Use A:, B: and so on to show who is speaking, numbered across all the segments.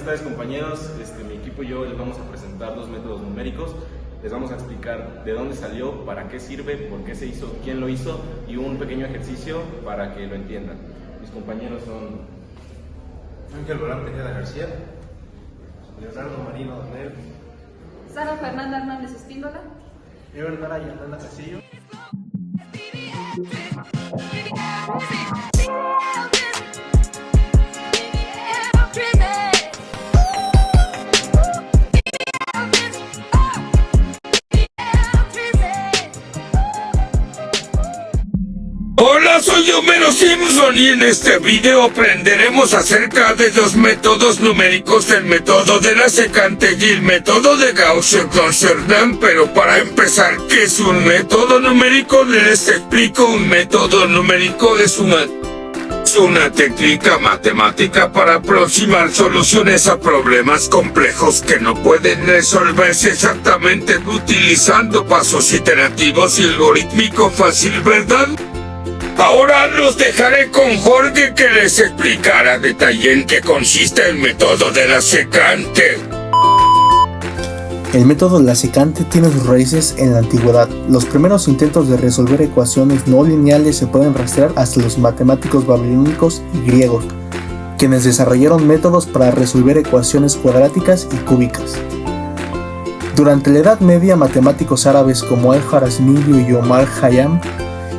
A: tardes compañeros, mi equipo y yo les vamos a presentar dos métodos numéricos. Les vamos a explicar de dónde salió, para qué sirve, por qué se hizo, quién lo hizo y un pequeño ejercicio para que lo entiendan. Mis compañeros son
B: Ángel Barán Tejeda García, Leonardo Marino Donel,
C: Sara Fernanda Hernández Espíndola,
B: Ever Nara Yolanda Castillo.
D: Hola, soy Homero Simpson y en este video aprenderemos acerca de los métodos numéricos, el método de la secante y el método de Gauss-Jordan. Pero para empezar, ¿qué es un método numérico? Les explico. Un método numérico es una técnica matemática para aproximar soluciones a problemas complejos que no pueden resolverse exactamente utilizando pasos iterativos y algorítmico fácil, ¿verdad? Ahora los dejaré con Jorge, que les explicará a detalle en qué consiste el método de la secante.
E: El método de la secante tiene sus raíces en la antigüedad. Los primeros intentos de resolver ecuaciones no lineales se pueden rastrear hasta los matemáticos babilónicos y griegos, quienes desarrollaron métodos para resolver ecuaciones cuadráticas y cúbicas. Durante la Edad Media, matemáticos árabes como Al-Khwarizmi y Omar Khayyam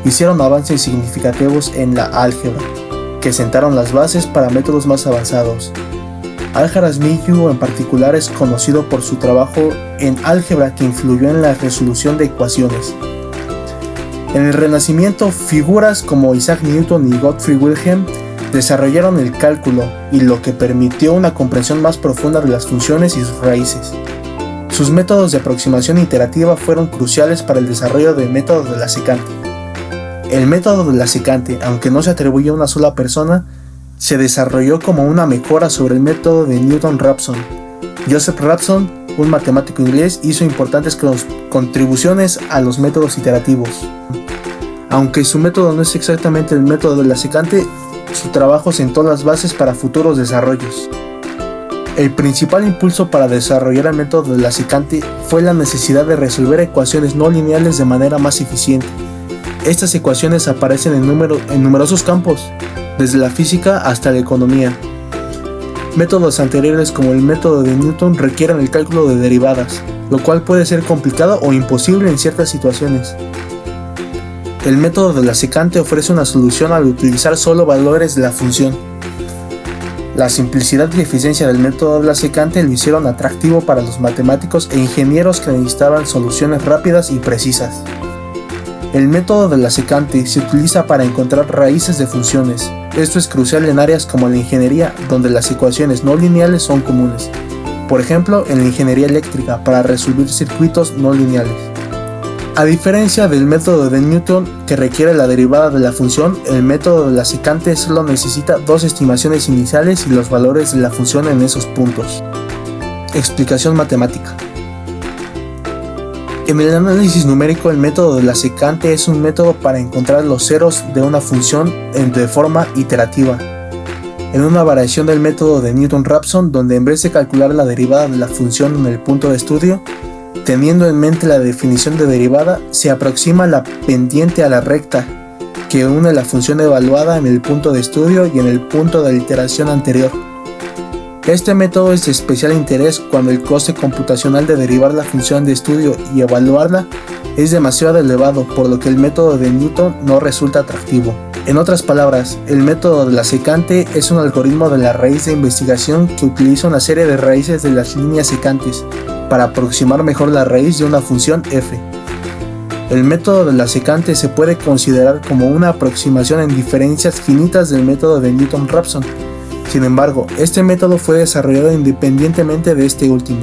E: hicieron avances significativos en la álgebra, que sentaron las bases para métodos más avanzados. Al-Khwarizmi en particular es conocido por su trabajo en álgebra, que influyó en la resolución de ecuaciones. En el Renacimiento, figuras como Isaac Newton y Gottfried Wilhelm desarrollaron el cálculo, y lo que permitió una comprensión más profunda de las funciones y sus raíces. Sus métodos de aproximación iterativa fueron cruciales para el desarrollo del método de la secante. El método de la secante, aunque no se atribuye a una sola persona, se desarrolló como una mejora sobre el método de Newton-Raphson. Joseph Raphson, un matemático inglés, hizo importantes contribuciones a los métodos iterativos. Aunque su método no es exactamente el método de la secante, su trabajo sentó las bases para futuros desarrollos. El principal impulso para desarrollar el método de la secante fue la necesidad de resolver ecuaciones no lineales de manera más eficiente. Estas ecuaciones aparecen en numerosos campos, desde la física hasta la economía. Métodos anteriores, como el método de Newton, requieren el cálculo de derivadas, lo cual puede ser complicado o imposible en ciertas situaciones. El método de la secante ofrece una solución al utilizar solo valores de la función. La simplicidad y eficiencia del método de la secante lo hicieron atractivo para los matemáticos e ingenieros que necesitaban soluciones rápidas y precisas. El método de la secante se utiliza para encontrar raíces de funciones. Esto es crucial en áreas como la ingeniería, donde las ecuaciones no lineales son comunes. Por ejemplo, en la ingeniería eléctrica, para resolver circuitos no lineales. A diferencia del método de Newton, que requiere la derivada de la función, el método de la secante solo necesita dos estimaciones iniciales y los valores de la función en esos puntos. Explicación matemática. En el análisis numérico, el método de la secante es un método para encontrar los ceros de una función de forma iterativa. En una variación del método de Newton-Raphson, donde en vez de calcular la derivada de la función en el punto de estudio, teniendo en mente la definición de derivada, se aproxima la pendiente a la recta, que une la función evaluada en el punto de estudio y en el punto de la iteración anterior. Este método es de especial interés cuando el coste computacional de derivar la función de estudio y evaluarla es demasiado elevado, por lo que el método de Newton no resulta atractivo. En otras palabras, el método de la secante es un algoritmo de la raíz de investigación que utiliza una serie de raíces de las líneas secantes para aproximar mejor la raíz de una función f. El método de la secante se puede considerar como una aproximación en diferencias finitas del método de Newton-Raphson. Sin embargo, este método fue desarrollado independientemente de este último.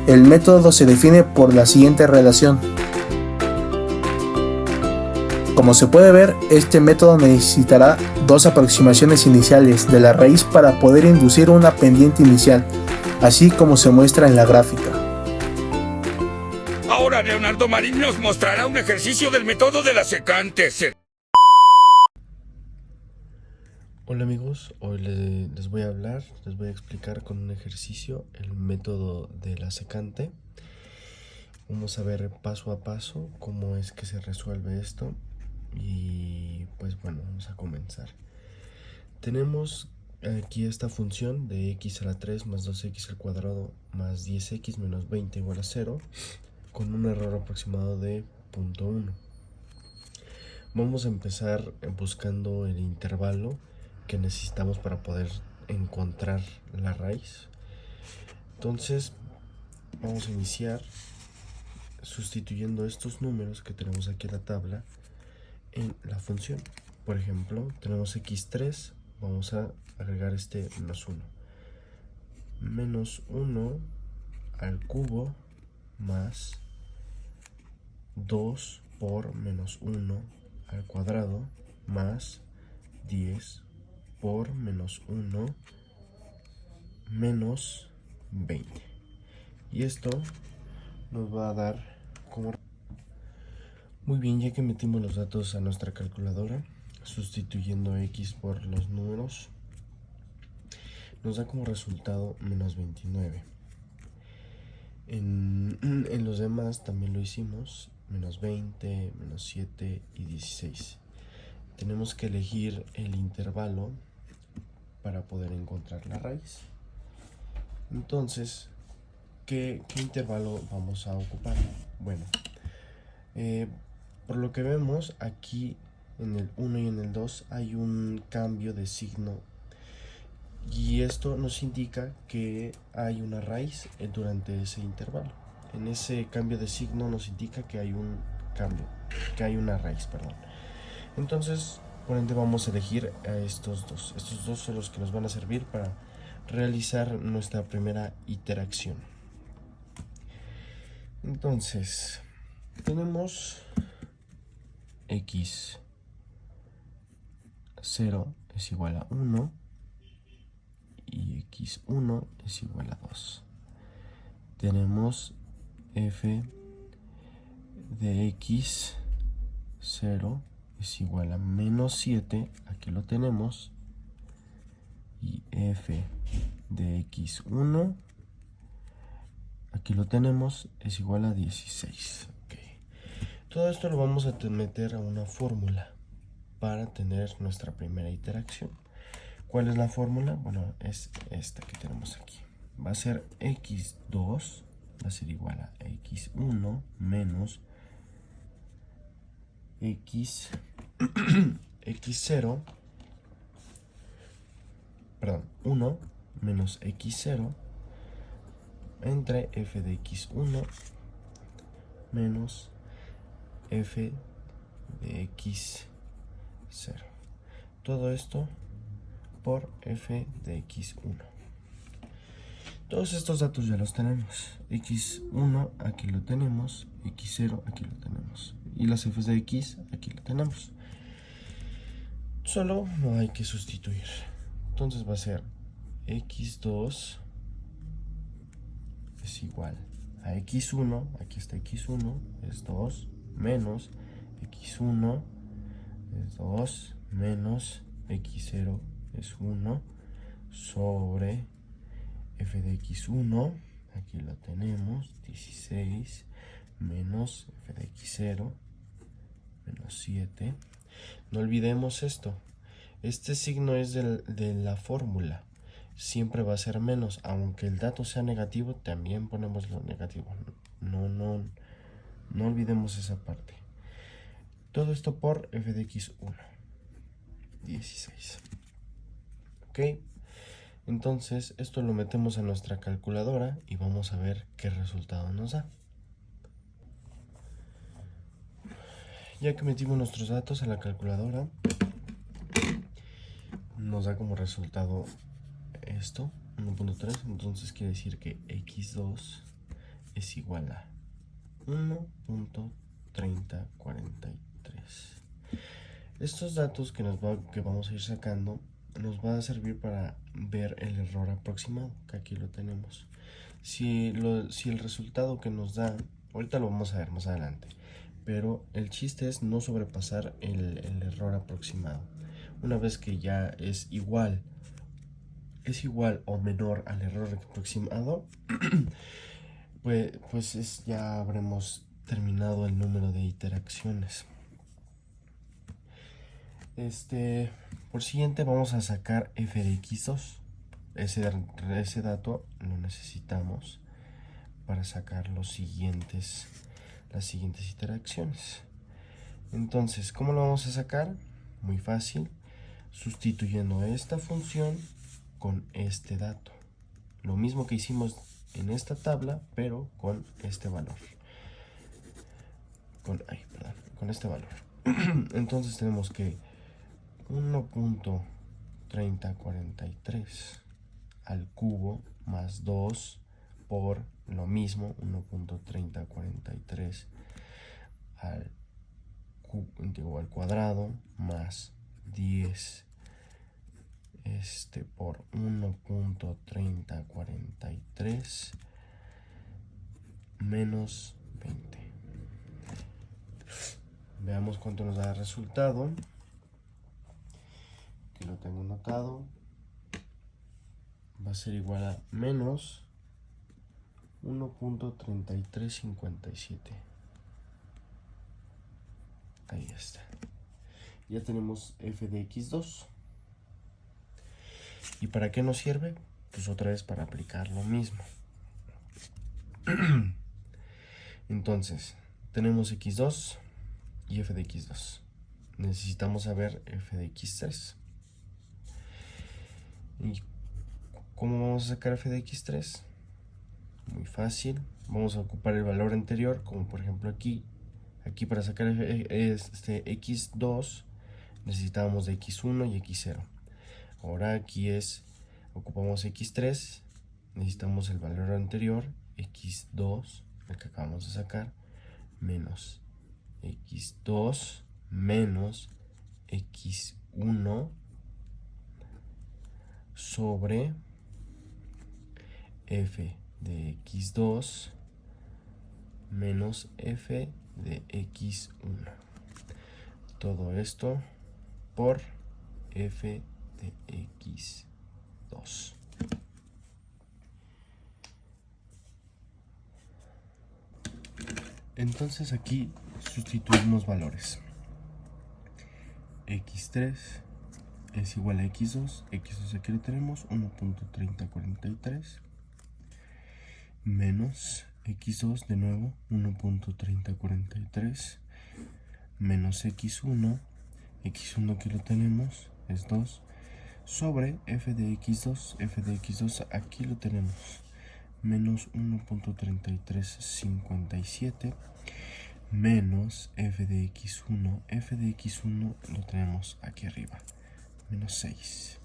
E: El método se define por la siguiente relación. Como se puede ver, este método necesitará dos aproximaciones iniciales de la raíz para poder inducir una pendiente inicial, así como se muestra en la gráfica.
D: Ahora Leonardo Marín nos mostrará un ejercicio del método de la secante.
F: Hola amigos, hoy les voy a explicar con un ejercicio el método de la secante. Vamos a ver paso a paso cómo es que se resuelve esto y pues bueno, vamos a comenzar. Tenemos aquí esta función de x a la 3 más 2x al cuadrado más 10x menos 20 igual a 0 con un error aproximado de 0.1. Vamos a empezar buscando el intervalo que necesitamos para poder encontrar la raíz. Entonces vamos a iniciar sustituyendo estos números que tenemos aquí en la tabla en la función. Por ejemplo, tenemos x3, vamos a agregar este menos 1 al cubo más 2 por menos 1 al cuadrado más 10 por menos 1 menos 20. Y esto nos va a dar como... Muy bien, ya que metimos los datos a nuestra calculadora, sustituyendo x por los números, nos da como resultado menos 29. En los demás también lo hicimos, menos 20, menos 7 y 16. Tenemos que elegir el intervalo para poder encontrar la raíz. Entonces, ¿qué intervalo vamos a ocupar? Bueno, por lo que vemos aquí en el 1 y en el 2 hay un cambio de signo y esto nos indica que hay una raíz durante ese intervalo. En ese cambio de signo nos indica que hay un cambio, que hay una raíz, perdón. Entonces, por ende vamos a elegir a estos dos. Estos dos son los que nos van a servir para realizar nuestra primera interacción. Entonces, tenemos x0 es igual a 1 y x1 es igual a 2. Tenemos f de x0 es igual a menos 7, aquí lo tenemos, y f de x1, aquí lo tenemos, es igual a 16. Okay. Todo esto lo vamos a meter a una fórmula para tener nuestra primera interacción. ¿Cuál es la fórmula? Bueno, es esta que tenemos aquí. Va a ser x2, va a ser igual a x1 menos x0, perdón, 1 menos x0 entre f de x1 menos f de x0. Todo esto por f de x1. Todos estos datos ya los tenemos. x1 aquí lo tenemos, x0 aquí lo tenemos. Y las f's de x aquí lo tenemos. Solo no hay que sustituir. Entonces va a ser x2 es igual a x1, aquí está x1, es 2, menos x1 es 2, menos x0 es 1, sobre f de x1, aquí lo tenemos, 16, menos f de x0, menos 7. No olvidemos esto, este signo es de la fórmula, siempre va a ser menos, aunque el dato sea negativo, también ponemos lo negativo, no olvidemos esa parte. Todo esto por f de x1, 16. Ok, entonces esto lo metemos a nuestra calculadora y vamos a ver qué resultado nos da. Ya que metimos nuestros datos a la calculadora, nos da como resultado esto, 1.3, entonces quiere decir que x2 es igual a 1.3043. Estos datos que vamos a ir sacando nos va a servir para ver el error aproximado, que aquí lo tenemos. Si el resultado que nos da, ahorita lo vamos a ver más adelante, pero el chiste es no sobrepasar el error aproximado. Una vez que ya es igual o menor al error aproximado, pues ya habremos terminado el número de iteraciones. Por siguiente vamos a sacar f de x2. Ese dato lo necesitamos para sacar las siguientes iteraciones. Entonces, ¿cómo lo vamos a sacar? Muy fácil, sustituyendo esta función con este dato. Lo mismo que hicimos en esta tabla, pero con este valor. Con este valor. Entonces tenemos que 1.3043 al cubo más 2 por lo mismo 1.3043 al cuadrado más 10 por 1.3043 menos 20. Veamos cuánto nos da el resultado. Aquí lo tengo anotado. Va a ser igual a menos 1.3357. Ahí está. Ya tenemos f de x2. ¿Y para qué nos sirve? Pues otra vez para aplicar lo mismo. Entonces, tenemos x2 y f de x2. Necesitamos saber f de x3. ¿Y cómo vamos a sacar f de x3? Muy fácil. Vamos a ocupar el valor anterior, como por ejemplo aquí para sacar x2 necesitábamos de x1 y x0. Ahora aquí ocupamos x3, necesitamos el valor anterior, x2, el que acabamos de sacar, menos x2 menos x1 sobre f de x2 menos f de x1. Todo esto por f de x2. Entonces aquí sustituimos valores. x3 es igual a x2. x2 aquí lo tenemos, 1.3043 menos x2 de nuevo, 1.3043 menos x1. x1 aquí lo tenemos, es 2 sobre f de x2. f de x2 aquí lo tenemos, menos 1.3357 menos f de x1. f de x1 lo tenemos aquí arriba, menos 6.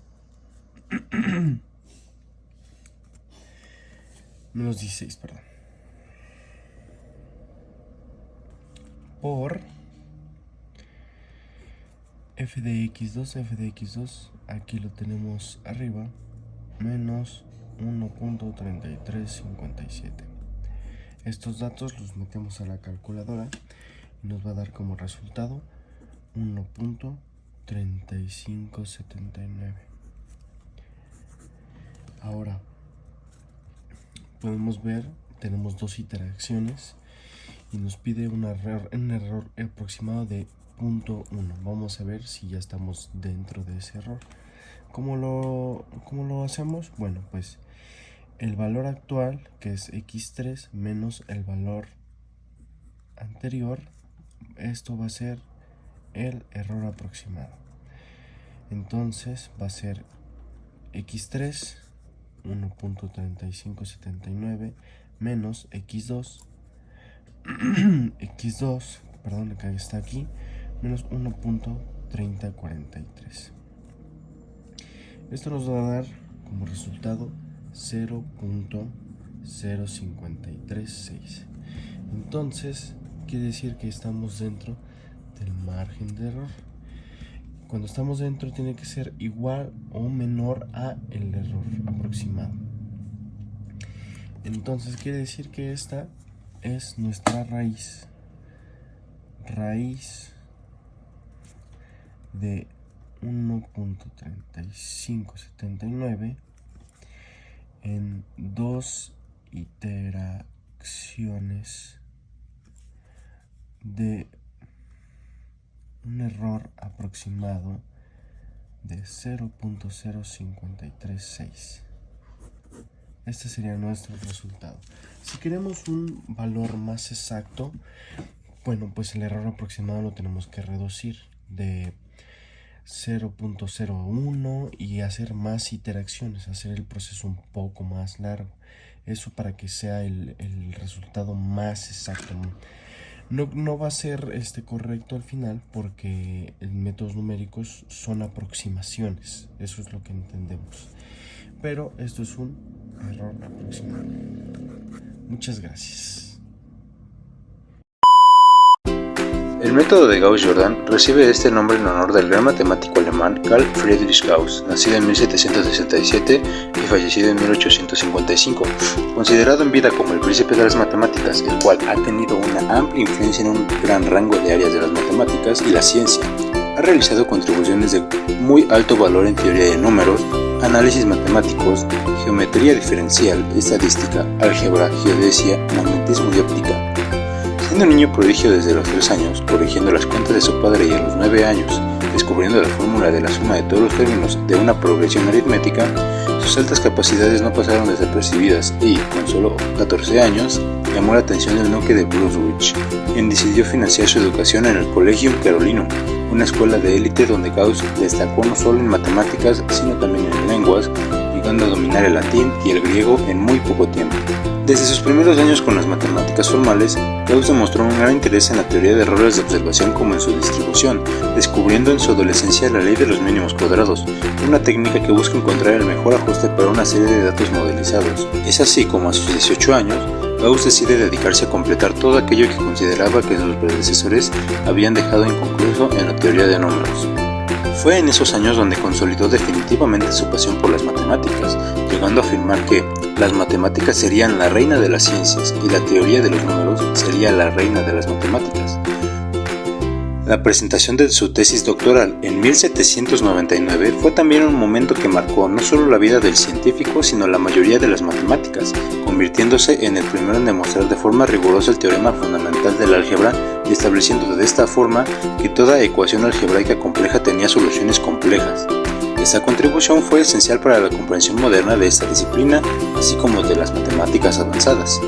F: Menos 16, perdón. Por f de x2, aquí lo tenemos arriba, menos 1.3357. Estos datos los metemos a la calculadora y nos va a dar como resultado 1.3579. Ahora podemos ver, tenemos dos iteraciones y nos pide un error aproximado de 0.1. Vamos a ver si ya estamos dentro de ese error. ¿Cómo lo hacemos? Bueno, pues el valor actual, que es x3, menos el valor anterior, esto va a ser el error aproximado. Entonces va a ser x3, 1.3579, menos x2, perdón, que está aquí, menos 1.3043. Esto nos va a dar como resultado 0.0536. Entonces quiere decir que estamos dentro del margen de error. Cuando estamos dentro tiene que ser igual o menor a el error aproximado. Entonces quiere decir que esta es nuestra raíz de 1.3579 en 2 iteraciones de un error aproximado de 0.0536. Este sería nuestro resultado. Si queremos un valor más exacto, bueno, pues el error aproximado lo tenemos que reducir de 0.01 y hacer más iteraciones, hacer el proceso un poco más largo. Eso para que sea el resultado más exacto. No va a ser correcto al final, porque en métodos numéricos son aproximaciones. Eso es lo que entendemos. Pero esto es un error aproximado. Muchas gracias.
G: El método de Gauss-Jordan recibe este nombre en honor del gran matemático alemán Carl Friedrich Gauss, nacido en 1767 y fallecido en 1855, considerado en vida como el príncipe de las matemáticas, el cual ha tenido una amplia influencia en un gran rango de áreas de las matemáticas y la ciencia. Ha realizado contribuciones de muy alto valor en teoría de números, análisis matemáticos, geometría diferencial, estadística, álgebra, geodesia, magnetismo y óptica. Siendo un niño prodigio desde los 3 años, corrigiendo las cuentas de su padre, y a los 9 años, descubriendo la fórmula de la suma de todos los términos de una progresión aritmética, sus altas capacidades no pasaron desapercibidas y, con solo 14 años, llamó la atención del duque de Brunswick, quien decidió financiar su educación en el Collegium Carolinum, una escuela de élite donde Gauss destacó no solo en matemáticas, sino también en lenguas, llegando a dominar el latín y el griego en muy poco tiempo. Desde sus primeros años con las matemáticas formales, Gauss demostró un gran interés en la teoría de errores de observación como en su distribución, descubriendo en su adolescencia la ley de los mínimos cuadrados, una técnica que busca encontrar el mejor ajuste para una serie de datos modelizados. Es así como a sus 18 años, Gauss decide dedicarse a completar todo aquello que consideraba que sus predecesores habían dejado inconcluso en la teoría de números. Fue en esos años donde consolidó definitivamente su pasión por las matemáticas, llegando a afirmar que las matemáticas serían la reina de las ciencias y la teoría de los números sería la reina de las matemáticas. La presentación de su tesis doctoral en 1799 fue también un momento que marcó no solo la vida del científico, sino la mayoría de las matemáticas, convirtiéndose en el primero en demostrar de forma rigurosa el teorema fundamental de la álgebra y estableciendo de esta forma que toda ecuación algebraica compleja tenía soluciones complejas. Esta contribución fue esencial para la comprensión moderna de esta disciplina, así como de las matemáticas avanzadas.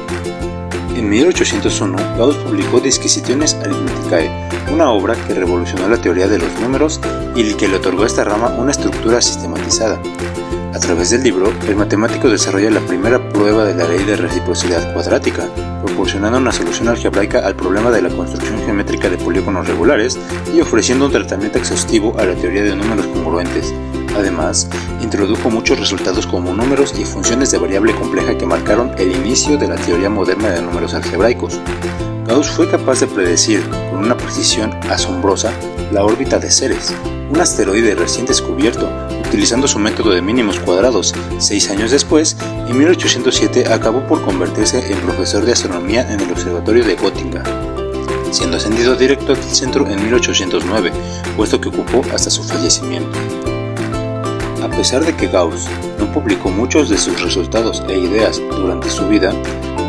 G: En 1801, Gauss publicó Disquisitiones Arithmeticae, una obra que revolucionó la teoría de los números y que le otorgó a esta rama una estructura sistematizada. A través del libro, el matemático desarrolla la primera prueba de la ley de reciprocidad cuadrática, proporcionando una solución algebraica al problema de la construcción geométrica de polígonos regulares y ofreciendo un tratamiento exhaustivo a la teoría de números congruentes. Además, introdujo muchos resultados como números y funciones de variable compleja que marcaron el inicio de la teoría moderna de números algebraicos. Gauss fue capaz de predecir, con una precisión asombrosa, la órbita de Ceres, un asteroide recién descubierto, utilizando su método de mínimos cuadrados. 6 años después, en 1807, acabó por convertirse en profesor de astronomía en el observatorio de Göttingen, siendo ascendido directo al centro en 1809, puesto que ocupó hasta su fallecimiento. A pesar de que Gauss no publicó muchos de sus resultados e ideas durante su vida,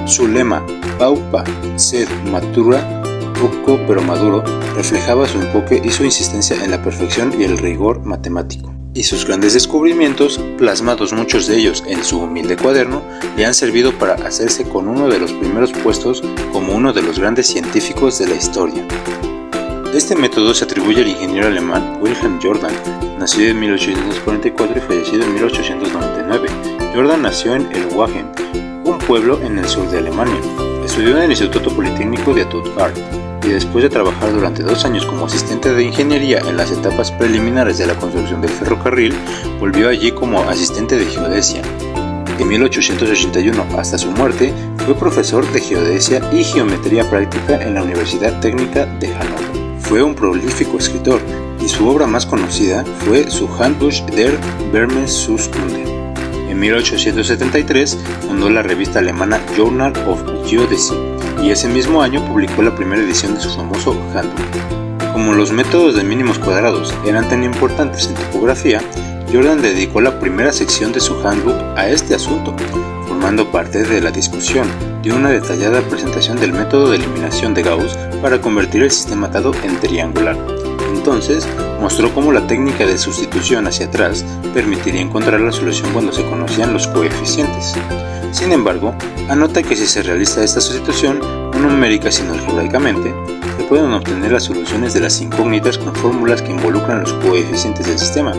G: su lema "Paupa sed matura", poco pero maduro, reflejaba su enfoque y su insistencia en la perfección y el rigor matemático. Y sus grandes descubrimientos, plasmados muchos de ellos en su humilde cuaderno, le han servido para hacerse con uno de los primeros puestos como uno de los grandes científicos de la historia. Este método se atribuye al ingeniero alemán Wilhelm Jordan, nacido en 1844 y fallecido en 1899. Jordan nació en Ellwangen, un pueblo en el sur de Alemania. Estudió en el Instituto Politécnico de Stuttgart y después de trabajar durante 2 años como asistente de ingeniería en las etapas preliminares de la construcción del ferrocarril, volvió allí como asistente de geodesia. De 1881 hasta su muerte, fue profesor de geodesia y geometría práctica en la Universidad Técnica de Hannover. Fue un prolífico escritor y su obra más conocida fue su Handbuch der Vermessungskunde. En 1873 fundó la revista alemana Journal of Geodesy y ese mismo año publicó la primera edición de su famoso Handbuch. Como los métodos de mínimos cuadrados eran tan importantes en topografía, Jordan dedicó la primera sección de su handbook a este asunto, formando parte de la discusión de una detallada presentación del método de eliminación de Gauss para convertir el sistema dado en triangular. Entonces, mostró cómo la técnica de sustitución hacia atrás permitiría encontrar la solución cuando se conocían los coeficientes. Sin embargo, anota que si se realiza esta sustitución, no numérica sino algebraicamente, se pueden obtener las soluciones de las incógnitas con fórmulas que involucran los coeficientes del sistema.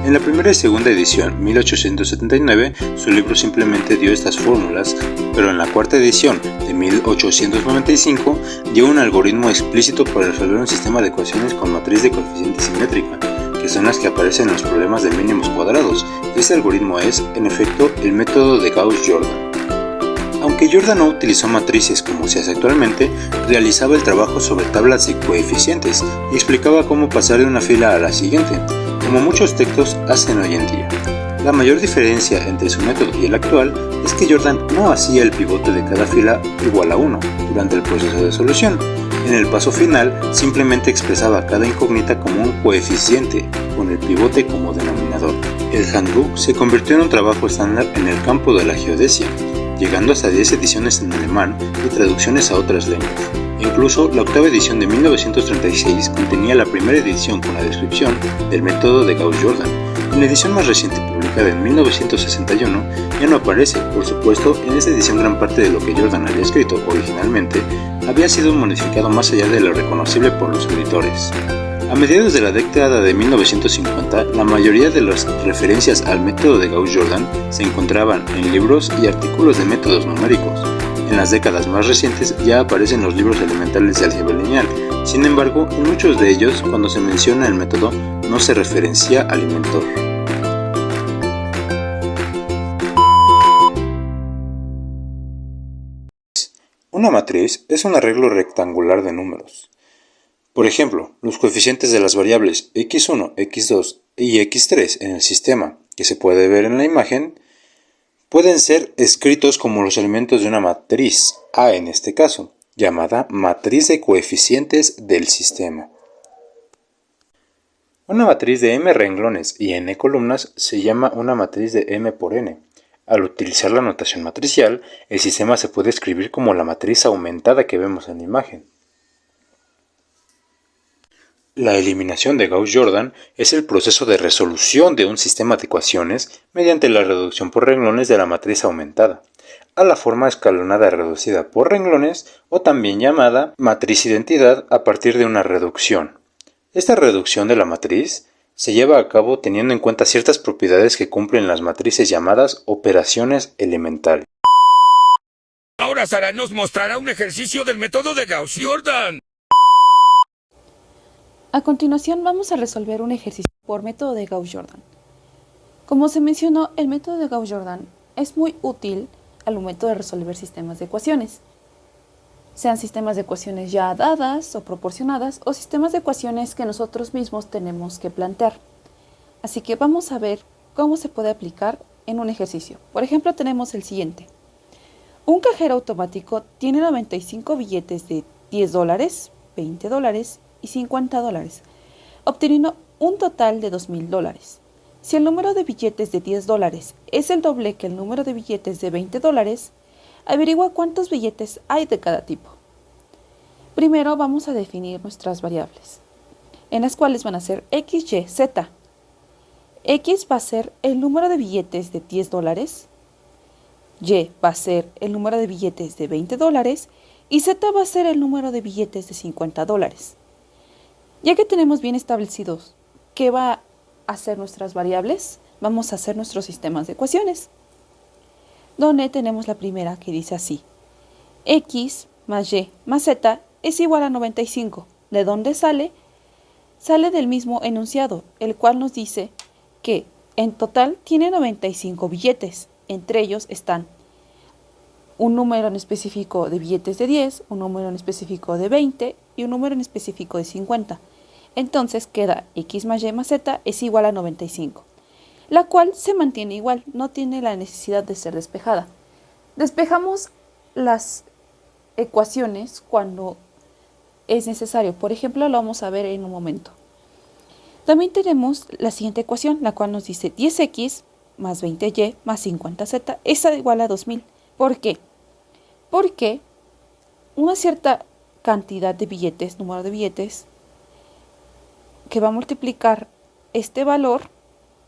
G: En la primera y segunda edición, 1879, su libro simplemente dio estas fórmulas, pero en la cuarta edición, de 1895, dio un algoritmo explícito para resolver un sistema de ecuaciones con matriz de coeficiente simétrica, que son las que aparecen en los problemas de mínimos cuadrados. Este algoritmo es, en efecto, el método de Gauss-Jordan. Aunque Jordan no utilizó matrices como se hace actualmente, realizaba el trabajo sobre tablas de coeficientes y explicaba cómo pasar de una fila a la siguiente, como muchos textos hacen hoy en día. La mayor diferencia entre su método y el actual es que Jordan no hacía el pivote de cada fila igual a 1 durante el proceso de solución. En el paso final, simplemente expresaba cada incógnita como un coeficiente, con el pivote como denominador. El handbook se convirtió en un trabajo estándar en el campo de la geodesia, llegando hasta 10 ediciones en alemán y traducciones a otras lenguas. Incluso la octava edición de 1936 contenía la primera edición con la descripción del método de Gauss-Jordan. En la edición más reciente, publicada en 1961, ya no aparece. Por supuesto, en esta edición gran parte de lo que Jordan había escrito originalmente había sido modificado más allá de lo reconocible por los editores. A mediados de la década de 1950, la mayoría de las referencias al método de Gauss-Jordan se encontraban en libros y artículos de métodos numéricos. En las décadas más recientes ya aparecen los libros elementales de álgebra lineal. Sin embargo, en muchos de ellos, cuando se menciona el método, no se referencia al inventor. Una matriz es un arreglo rectangular de números. Por ejemplo, los coeficientes de las variables x1, x2 y x3 en el sistema, que se puede ver en la imagen, pueden ser escritos como los elementos de una matriz, A en este caso, llamada matriz de coeficientes del sistema. Una matriz de m renglones y n columnas se llama una matriz de m por n. Al utilizar la notación matricial, el sistema se puede escribir como la matriz aumentada que vemos en la imagen. La eliminación de Gauss-Jordan es el proceso de resolución de un sistema de ecuaciones mediante la reducción por renglones de la matriz aumentada a la forma escalonada reducida por renglones, o también llamada matriz identidad a partir de una reducción. Esta reducción de la matriz se lleva a cabo teniendo en cuenta ciertas propiedades que cumplen las matrices llamadas operaciones elementales.
D: Ahora Sara nos mostrará un ejercicio del método de Gauss-Jordan.
C: A continuación vamos a resolver un ejercicio por método de Gauss-Jordan. Como se mencionó, el método de Gauss-Jordan es muy útil al momento de resolver sistemas de ecuaciones, sean sistemas de ecuaciones ya dadas o proporcionadas o sistemas de ecuaciones que nosotros mismos tenemos que plantear. Así que vamos a ver cómo se puede aplicar en un ejercicio. Por ejemplo, tenemos el siguiente. Un cajero automático tiene 95 billetes de $10, $20 y $50, obteniendo un total de $2,000. Si el número de billetes de $10 es el doble que el número de billetes de $20, averigua cuántos billetes hay de cada tipo. Primero vamos a definir nuestras variables, en las cuales van a ser x, y, z. X va a ser el número de billetes de $10, y va a ser el número de billetes de $20 y z va a ser el número de billetes de $50. Ya que tenemos bien establecidos qué va a ser nuestras variables, vamos a hacer nuestros sistemas de ecuaciones, donde tenemos la primera que dice así: x más y más z es igual a 95. ¿De dónde sale? Sale del mismo enunciado, el cual nos dice que en total tiene 95 billetes. Entre ellos están un número en específico de billetes de 10, un número en específico de 20 y un número en específico de 50. Entonces queda x más y más z es igual a 95, la cual se mantiene igual, no tiene la necesidad de ser despejada. Despejamos las ecuaciones cuando es necesario. Por ejemplo, lo vamos a ver en un momento. También tenemos la siguiente ecuación, la cual nos dice 10x más 20y más 50z es igual a 2000. ¿Por qué? Porque una cierta cantidad de billetes, número de billetes, que va a multiplicar este valor,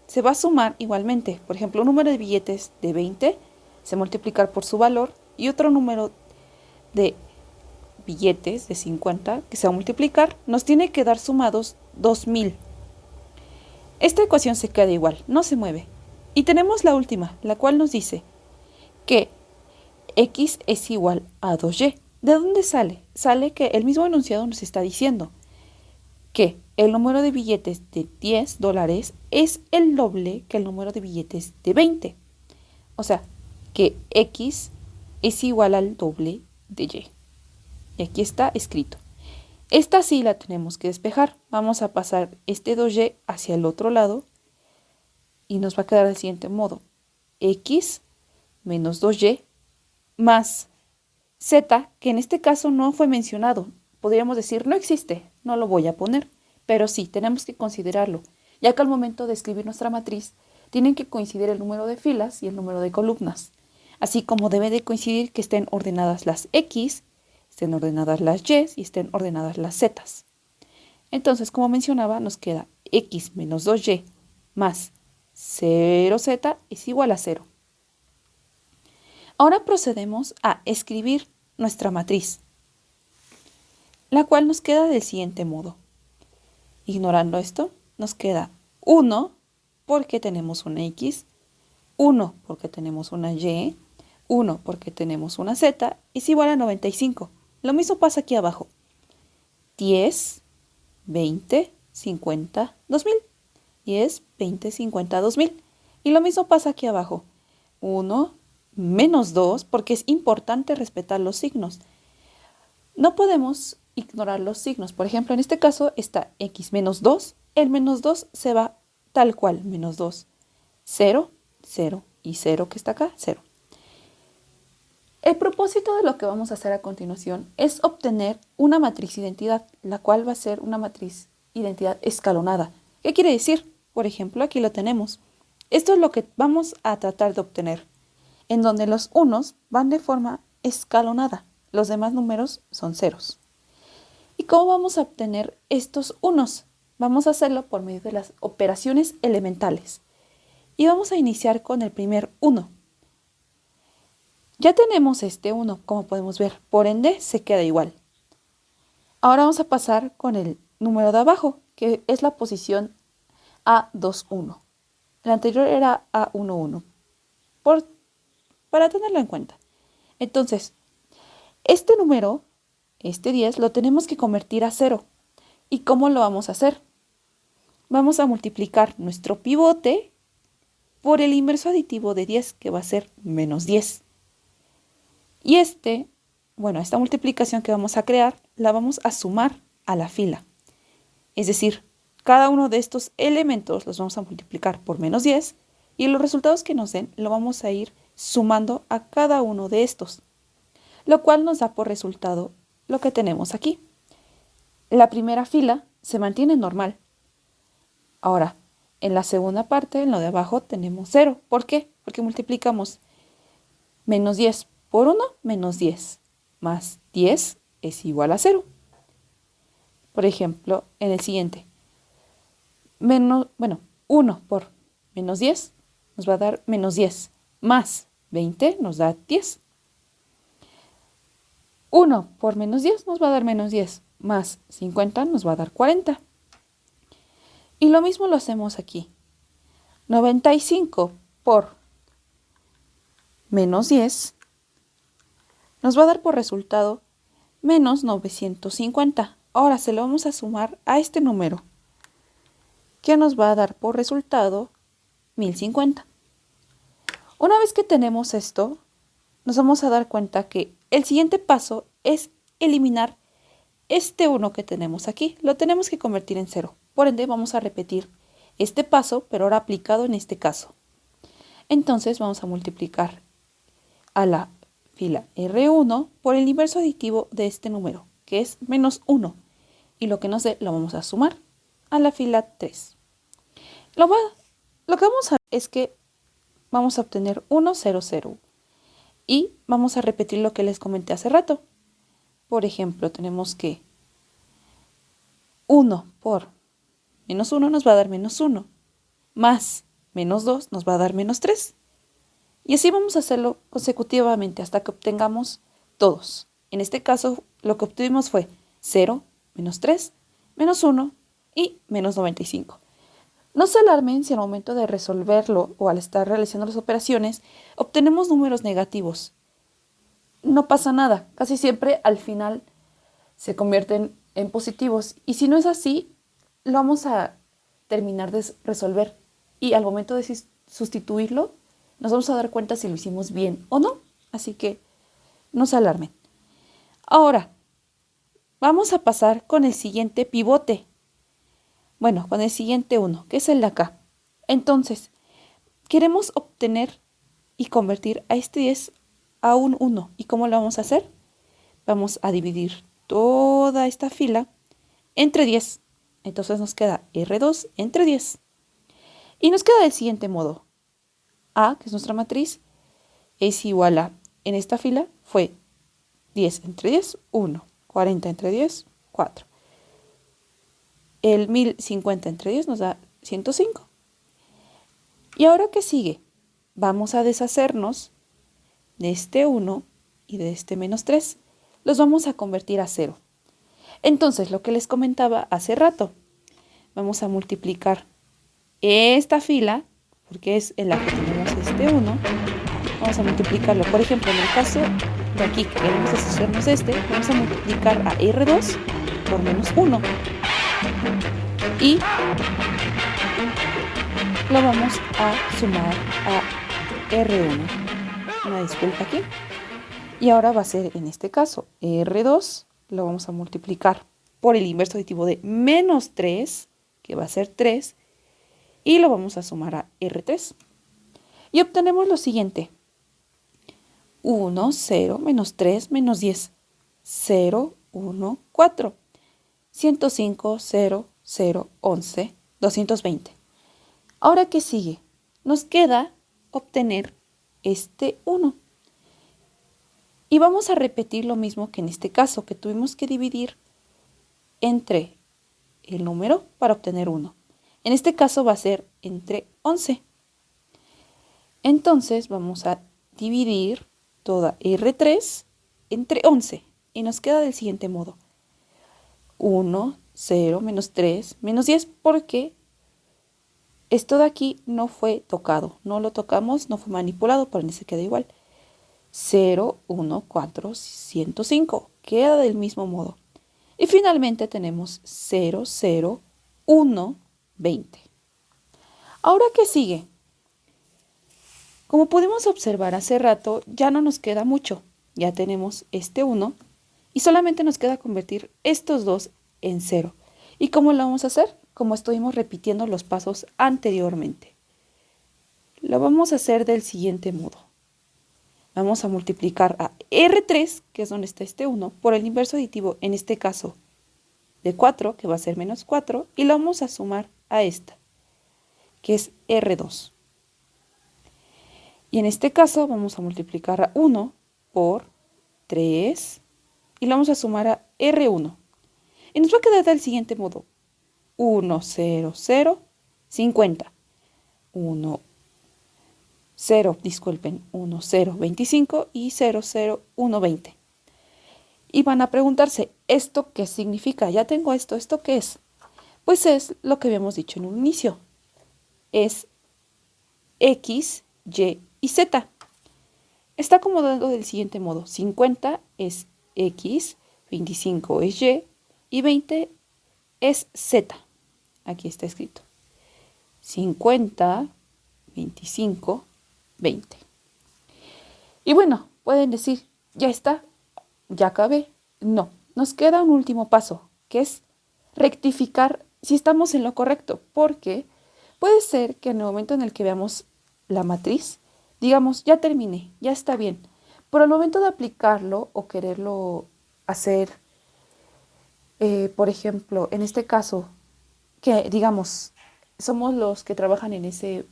C: se va a sumar igualmente. Por ejemplo, un número de billetes de 20 se multiplica por su valor y otro número de billetes de 50 que se va a multiplicar nos tiene que dar sumados 2000. Esta ecuación se queda igual, no se mueve. Y tenemos la última, la cual nos dice que x es igual a 2y. ¿De dónde sale? Sale que el mismo enunciado nos está diciendo que el número de billetes de $10 es el doble que el número de billetes de 20. O sea, que x es igual al doble de y. Y aquí está escrito. Esta sí la tenemos que despejar. Vamos a pasar este 2y hacia el otro lado y nos va a quedar del siguiente modo. X menos 2y más z, que en este caso no fue mencionado. Podríamos decir no existe, no lo voy a poner. Pero sí, tenemos que considerarlo, ya que al momento de escribir nuestra matriz tienen que coincidir el número de filas y el número de columnas. Así como debe de coincidir que estén ordenadas las X, estén ordenadas las Y y estén ordenadas las Z. Entonces, como mencionaba, nos queda X menos 2Y más 0Z es igual a 0. Ahora procedemos a escribir nuestra matriz, la cual nos queda del siguiente modo. Ignorando esto, nos queda 1 porque tenemos una X, 1 porque tenemos una Y, 1 porque tenemos una Z, es igual a 95. Lo mismo pasa aquí abajo. 10, 20, 50, 2000. 10, 20, 50, 2000. Y lo mismo pasa aquí abajo. 1 menos 2, porque es importante respetar los signos. No podemos ignorar los signos. Por ejemplo, en este caso está x menos 2. El menos 2 se va tal cual. Menos 2. 0, 0 y 0 que está acá, 0. El propósito de lo que vamos a hacer a continuación es obtener una matriz identidad, la cual va a ser una matriz identidad escalonada. ¿Qué quiere decir? Por ejemplo, aquí lo tenemos. Esto es lo que vamos a tratar de obtener, en donde los unos van de forma escalonada. Los demás números son ceros. ¿Y cómo vamos a obtener estos unos? Vamos a hacerlo por medio de las operaciones elementales. Y vamos a iniciar con el primer 1. Ya tenemos este 1, como podemos ver. Por ende, se queda igual. Ahora vamos a pasar con el número de abajo, que es la posición A21. El anterior era A11. Para tenerlo en cuenta. Entonces, este número, este 10, lo tenemos que convertir a 0. ¿Y cómo lo vamos a hacer? Vamos a multiplicar nuestro pivote por el inverso aditivo de 10, que va a ser menos 10. Y esta multiplicación que vamos a crear, la vamos a sumar a la fila. Es decir, cada uno de estos elementos los vamos a multiplicar por menos 10 y los resultados que nos den lo vamos a ir sumando a cada uno de estos, lo cual nos da por resultado lo que tenemos aquí. La primera fila se mantiene normal. Ahora, en la segunda parte, en lo de abajo, tenemos 0. ¿Por qué? Porque multiplicamos menos 10 por 1, menos 10, más 10 es igual a 0. Por ejemplo, en el siguiente, 1 por menos 10 nos va a dar menos 10, más 20 nos da 10. 1 por menos 10 nos va a dar menos 10, más 50 nos va a dar 40. Y lo mismo lo hacemos aquí. 95 por menos 10 nos va a dar por resultado menos 950. Ahora se lo vamos a sumar a este número, que nos va a dar por resultado 1050. Una vez que tenemos esto, nos vamos a dar cuenta que el siguiente paso es eliminar este 1 que tenemos aquí. Lo tenemos que convertir en 0. Por ende, vamos a repetir este paso, pero ahora aplicado en este caso. Entonces, vamos a multiplicar a la fila R1 por el inverso aditivo de este número, que es menos 1. Y lo que nos dé lo vamos a sumar a la fila 3. Lo que vamos a ver es que vamos a obtener 1, 0, 0. Y vamos a repetir lo que les comenté hace rato. Por ejemplo, tenemos que 1 por menos 1 nos va a dar menos 1. Más menos 2 nos va a dar menos 3. Y así vamos a hacerlo consecutivamente hasta que obtengamos todos. En este caso, lo que obtuvimos fue 0, menos 3, menos 1 y menos 95. No se alarmen si al momento de resolverlo o al estar realizando las operaciones obtenemos números negativos. No pasa nada, casi siempre al final se convierten en positivos. Y si no es así, lo vamos a terminar de resolver. Y al momento de sustituirlo, nos vamos a dar cuenta si lo hicimos bien o no. Así que no se alarmen. Ahora, vamos a pasar con el siguiente pivote. Bueno, con el siguiente 1, que es el de acá. Entonces, queremos obtener y convertir a este 10 a un 1. ¿Y cómo lo vamos a hacer? Vamos a dividir toda esta fila entre 10. Entonces nos queda R2 entre 10. Y nos queda del siguiente modo. A, que es nuestra matriz, es igual a, en esta fila fue 10 entre 10, 1. 40 entre 10, 4. El 1050 entre 10 nos da 105. ¿Y ahora qué sigue? Vamos a deshacernos de este 1 y de este menos 3. Los vamos a convertir a 0. Entonces, lo que les comentaba hace rato, vamos a multiplicar esta fila, porque es en la que tenemos este 1, vamos a multiplicarlo. Por ejemplo, en el caso de aquí que queremos deshacernos de este, vamos a multiplicar a R2 por menos 1. Y lo vamos a sumar a R1. Una disculpa aquí. Y ahora va a ser, en este caso, R2 lo vamos a multiplicar por el inverso aditivo de menos 3, que va a ser 3, y lo vamos a sumar a R3. Y obtenemos lo siguiente. 1, 0, menos 3, menos 10. 0, 1, 4. 105, 0, 0, 11, 220. Ahora, ¿qué sigue? Nos queda obtener este 1. Y vamos a repetir lo mismo que en este caso, que tuvimos que dividir entre el número para obtener 1. En este caso va a ser entre 11. Entonces vamos a dividir toda R3 entre 11 y nos queda del siguiente modo. 1, 0, menos 3, menos 10, porque esto de aquí no fue tocado. No lo tocamos, no fue manipulado, por ende se queda igual. 0, 1, 4, 105. Queda del mismo modo. Y finalmente tenemos 0, 0, 1, 20. Ahora, ¿qué sigue? Como pudimos observar hace rato, ya no nos queda mucho. Ya tenemos este 1 y solamente nos queda convertir estos dos en 0. ¿Y cómo lo vamos a hacer? Como estuvimos repitiendo los pasos anteriormente. Lo vamos a hacer del siguiente modo. Vamos a multiplicar a R3, que es donde está este 1, por el inverso aditivo, en este caso, de 4, que va a ser menos 4, y lo vamos a sumar a esta, que es R2. Y en este caso vamos a multiplicar a 1 por 3, y lo vamos a sumar a R1. Y nos va a quedar del siguiente modo. 1, 0, 0, 50. 1, 0, disculpen, 1, 0, 25 y 0, 0, 1, 20. Y van a preguntarse, ¿esto qué significa? Ya tengo esto, ¿esto qué es? Pues es lo que habíamos dicho en un inicio. Es X, Y y Z. Está acomodado del siguiente modo. 50 es X, 25 es y 20 es Z. Aquí está escrito. 50, 25, 20. Y bueno, pueden decir, ya está, ya acabé. No, nos queda un último paso, que es rectificar si estamos en lo correcto, porque puede ser que en el momento en el que veamos la matriz, digamos, ya terminé, ya está bien, pero al momento de aplicarlo o quererlo hacer por ejemplo, en este caso, que digamos, somos los que trabajan en ese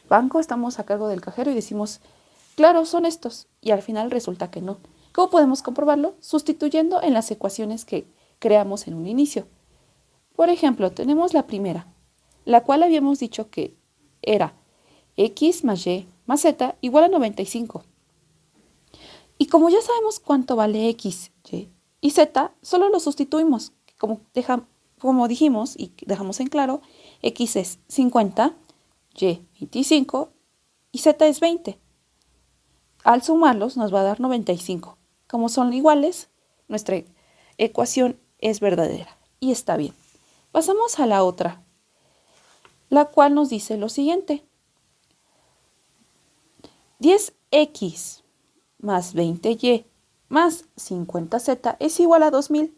C: banco, estamos a cargo del cajero y decimos, claro, son estos, y al final resulta que no. ¿Cómo podemos comprobarlo? Sustituyendo en las ecuaciones que creamos en un inicio. Por ejemplo, tenemos la primera, la cual habíamos dicho que era x más y más z igual a 95. Y como ya sabemos cuánto vale x, y z, solo lo sustituimos. Como dijimos y dejamos en claro, x es 50, y 25 y z es 20. Al sumarlos nos va a dar 95. Como son iguales, nuestra ecuación es verdadera y está bien. Pasamos a la otra, la cual nos dice lo siguiente. 10x más 20y más 50z es igual a 2000.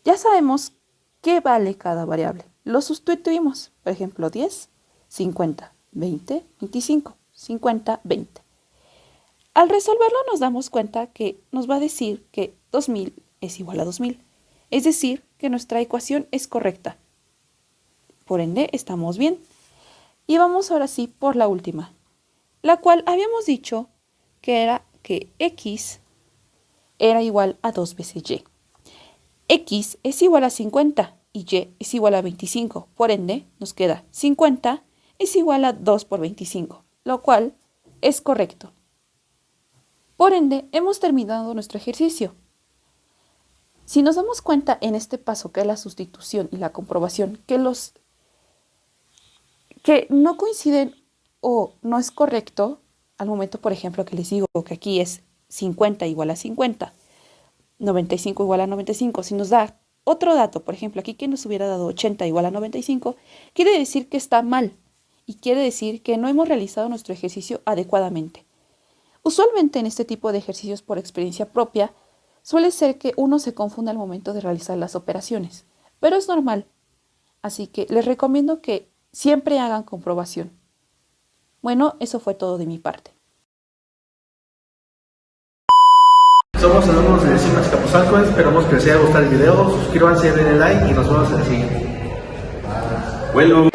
C: Ya sabemos qué vale cada variable. Lo sustituimos. Por ejemplo, 10, 50, 20, 25, 50, 20. Al resolverlo nos damos cuenta que nos va a decir que 2000 es igual a 2000. Es decir, que nuestra ecuación es correcta. Por ende, estamos bien. Y vamos ahora sí por la última, la cual habíamos dicho que era que x era igual a 2 veces y. X es igual a 50 y y es igual a 25. Por ende, nos queda 50 es igual a 2 por 25, lo cual es correcto. Por ende, hemos terminado nuestro ejercicio. Si nos damos cuenta en este paso que es la sustitución y la comprobación, que no coinciden o no es correcto, al momento, por ejemplo, que les digo que aquí es 50 igual a 50, 95 igual a 95, si nos da otro dato, por ejemplo, aquí que nos hubiera dado 80 igual a 95, quiere decir que está mal y quiere decir que no hemos realizado nuestro ejercicio adecuadamente. Usualmente en este tipo de ejercicios por experiencia propia, suele ser que uno se confunda al momento de realizar las operaciones, pero es normal. Así que les recomiendo que siempre hagan comprobación. Bueno, eso fue todo de mi parte.
B: Somos alumnos de Décimas Capuzalco, esperamos que les haya gustado el video, suscríbanse, denle like y nos vemos en el siguiente.
A: Bueno.